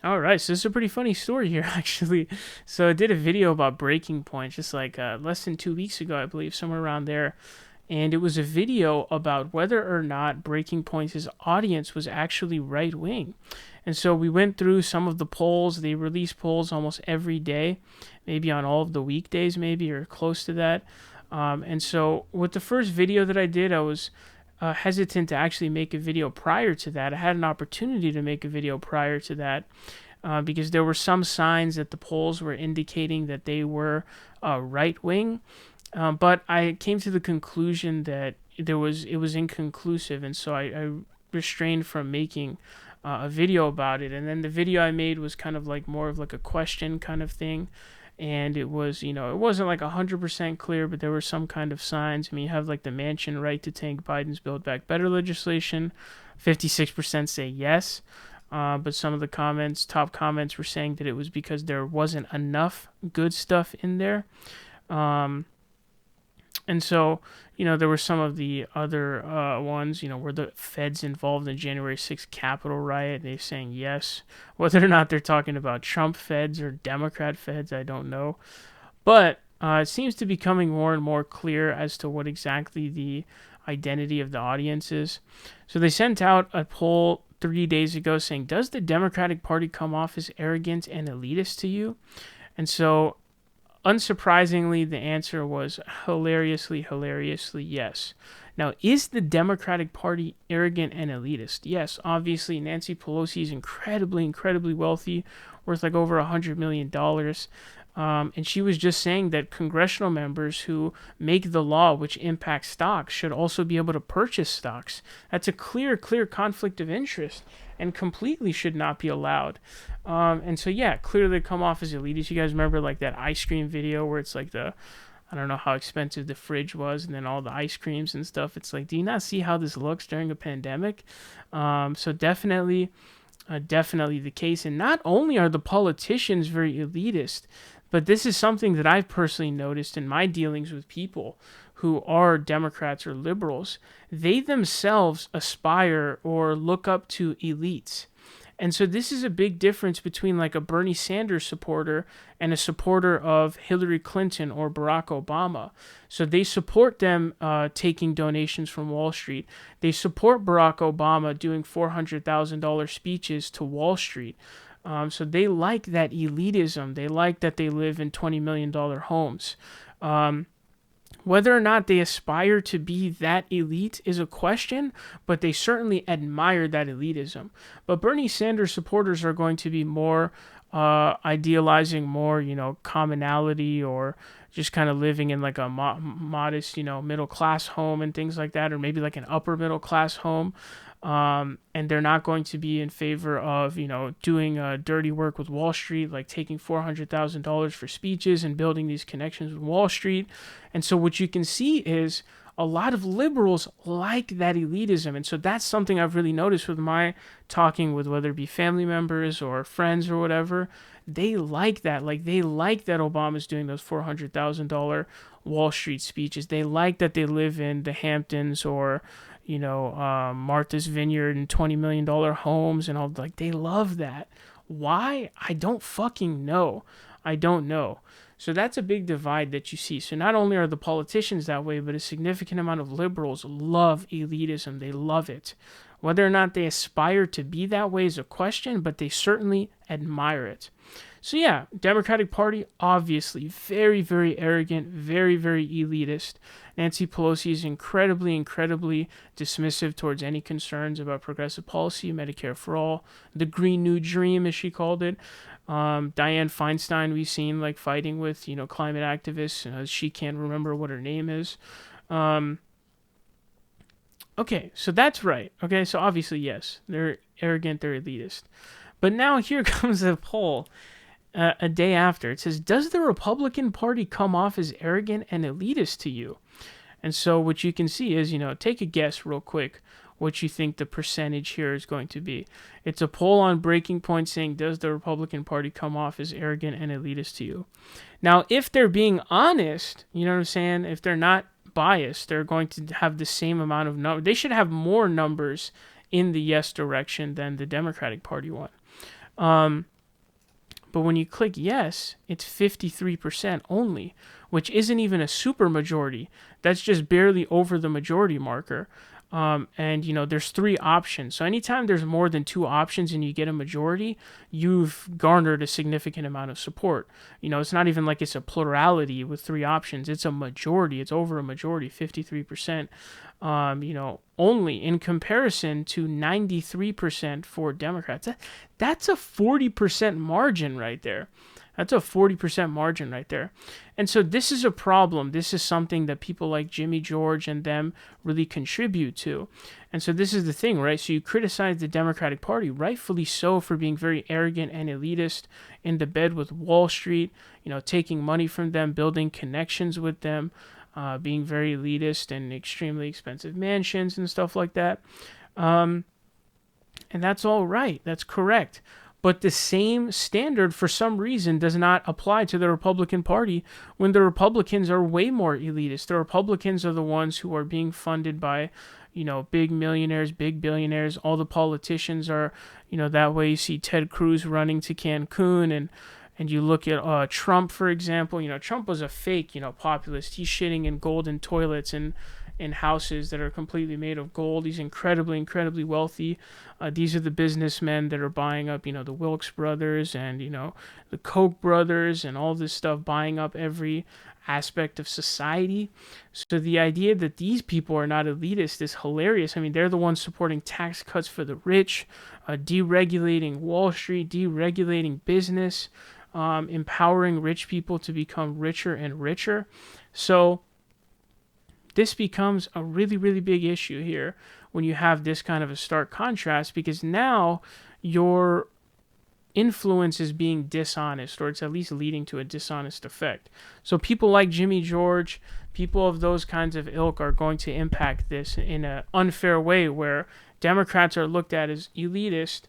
All right, so this is a pretty funny story here, actually. So I did a video about breaking point just like less than 2 weeks ago, I believe, somewhere around there. And it was a video about whether or not Breaking Point's audience was actually right wing. And so we went through some of the polls. They release polls almost every day, maybe on all of the weekdays, maybe, or close to that. And so with the first video that I did, I was hesitant to actually make a video prior to that. I had an opportunity to make a video prior to that because there were some signs that the polls were indicating that they were right wing. But I came to the conclusion that it was inconclusive, and so I restrained from making a video about it. And then the video I made was kind of like more of like a question kind of thing, and it was, it wasn't like 100% clear, but there were some kind of signs. I mean, you have like the Manchin right to tank Biden's Build Back Better legislation. 56% say yes. But some of the top comments were saying that it was because there wasn't enough good stuff in there. And so, there were some of the other ones, were the feds involved in January 6th Capitol riot? They're saying yes. Whether or not they're talking about Trump feds or Democrat feds, I don't know. But it seems to be becoming more and more clear as to what exactly the identity of the audience is. So they sent out a poll 3 days ago saying, does the Democratic Party come off as arrogant and elitist to you? And so unsurprisingly, the answer was hilariously yes. Now, is the Democratic Party arrogant and elitist? Yes, obviously, Nancy Pelosi is incredibly wealthy, worth like over $100 million. And she was just saying that congressional members who make the law which impacts stocks should also be able to purchase stocks. That's a clear conflict of interest and completely should not be allowed. And so, yeah, clearly they come off as elitist. You guys remember like that ice cream video where it's like I don't know how expensive the fridge was and then all the ice creams and stuff. It's like, do you not see how this looks during a pandemic? So definitely the case. And not only are the politicians very elitist, but this is something that I've personally noticed in my dealings with people who are Democrats or liberals. They themselves aspire or look up to elites. And so this is a big difference between like a Bernie Sanders supporter and a supporter of Hillary Clinton or Barack Obama. So they support them taking donations from Wall Street. They support Barack Obama doing $400,000 speeches to Wall Street. So they like that elitism. They like that they live in $20 million homes. Whether or not they aspire to be that elite is a question, but they certainly admire that elitism. But Bernie Sanders supporters are going to be more idealizing more, commonality or just kind of living in like a modest, middle class home and things like that, or maybe like an upper middle class home. And they're not going to be in favor of, doing dirty work with Wall Street, like taking $400,000 for speeches and building these connections with Wall Street. And so what you can see is a lot of liberals like that elitism. And so that's something I've really noticed with my talking with whether it be family members or friends or whatever. They like that. Like they like that Obama's doing those $400,000 Wall Street speeches. They like that they live in the Hamptons or Martha's Vineyard and $20 million homes and all. Like they love that. Why? I don't fucking know. I don't know. So that's a big divide that you see. So not only are the politicians that way, but a significant amount of liberals love elitism. They love it. Whether or not they aspire to be that way is a question, but they certainly admire it. So yeah, Democratic Party, obviously very arrogant, very elitist. Nancy Pelosi is incredibly dismissive towards any concerns about progressive policy, Medicare for all, the Green New Dream, as she called it. Dianne Feinstein, we've seen like fighting with, climate activists. She can't remember what her name is. Okay, so that's right. Okay, so obviously, yes, they're arrogant, they're elitist. But now here comes a poll a day after. It says, does the Republican Party come off as arrogant and elitist to you? And so what you can see is, take a guess real quick what you think the percentage here is going to be. It's a poll on Breaking Point saying, does the Republican Party come off as arrogant and elitist to you? Now, if they're being honest, you know what I'm saying? If they're not biased, they're going to have the same amount of numbers. They should have more numbers in the yes direction than the Democratic Party one. But when you click yes, it's 53% only, which isn't even a super majority. That's just barely over the majority marker. And there's three options. So anytime there's more than two options and you get a majority, you've garnered a significant amount of support. It's not even like it's a plurality with three options. It's a majority. It's over a majority, 53%. Only in comparison to 93% for Democrats. That's a 40% margin right there. That's a 40% margin right there. And so this is a problem. This is something that people like Jimmy George and them really contribute to. And so this is the thing, right? So you criticize the Democratic Party, rightfully so, for being very arrogant and elitist, in the bed with Wall Street, taking money from them, building connections with them, being very elitist and extremely expensive mansions and stuff like that. And that's all right. That's correct. But the same standard, for some reason, does not apply to the Republican Party when the Republicans are way more elitist. The Republicans are the ones who are being funded by, big millionaires, big billionaires. All the politicians are, that way. You see Ted Cruz running to Cancun, and you look at Trump, for example. Trump was a fake, populist. He's shitting in golden toilets and in houses that are completely made of gold. He's incredibly, incredibly wealthy. These are the businessmen that are buying up, the Wilkes brothers and, the Koch brothers and all this stuff, buying up every aspect of society. So the idea that these people are not elitist is hilarious. I mean, they're the ones supporting tax cuts for the rich, deregulating Wall Street, deregulating business, empowering rich people to become richer and richer. So this becomes a really, really big issue here when you have this kind of a stark contrast, because now your influence is being dishonest, or it's at least leading to a dishonest effect. So people like Jimmy George, people of those kinds of ilk, are going to impact this in an unfair way, where Democrats are looked at as elitist,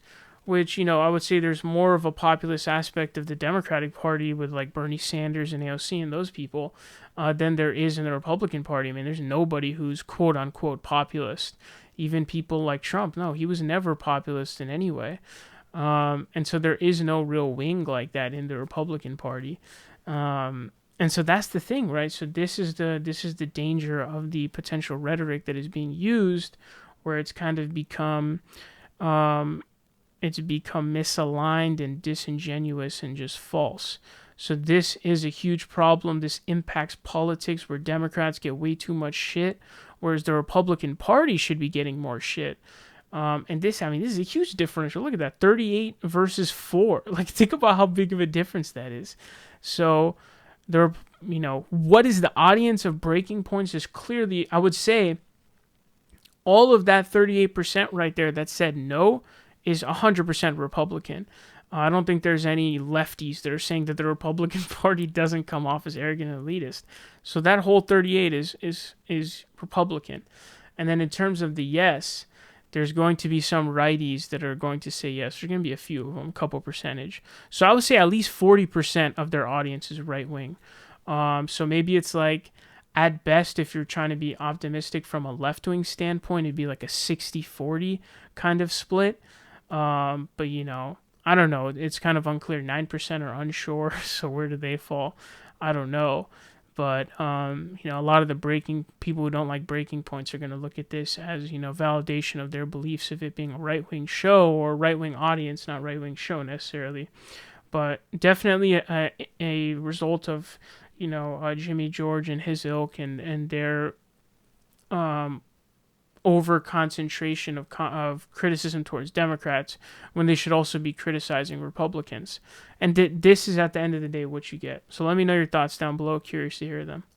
which, I would say there's more of a populist aspect of the Democratic Party with like Bernie Sanders and AOC and those people than there is in the Republican Party. I mean, there's nobody who's quote unquote populist. Even people like Trump, no, he was never populist in any way. And so there is no real wing like that in the Republican Party. And so that's the thing, right? So this is the danger of the potential rhetoric that is being used, where it's kind of become misaligned and disingenuous and just false. So this is a huge problem. This impacts politics, where Democrats get way too much shit, whereas the Republican Party should be getting more shit. And this is a huge differential. Look at that, 38 versus 4. Like, think about how big of a difference that is. So what is the audience of breaking points is clearly, I would say, all of that 38% right there that said no is 100% Republican. I don't think there's any lefties that are saying that the Republican Party doesn't come off as arrogant and elitist. So that whole 38 is Republican. And then in terms of the yes, there's going to be some righties that are going to say yes. There's going to be a few of them, a couple percentage. So I would say at least 40% of their audience is right wing. So maybe it's like, at best, if you're trying to be optimistic from a left wing standpoint, it'd be like a 60-40 kind of split. But I don't know. It's kind of unclear. 9% are unsure. So where do they fall? I don't know. But, a lot of the people who don't like breaking points are going to look at this as, validation of their beliefs of it being a right-wing show or right-wing audience, not right-wing show necessarily. But definitely a result of, Jimmy George and his ilk and their over concentration of criticism towards Democrats, when they should also be criticizing Republicans. And this is, at the end of the day, what you get. So let me know your thoughts down below. Curious to hear them.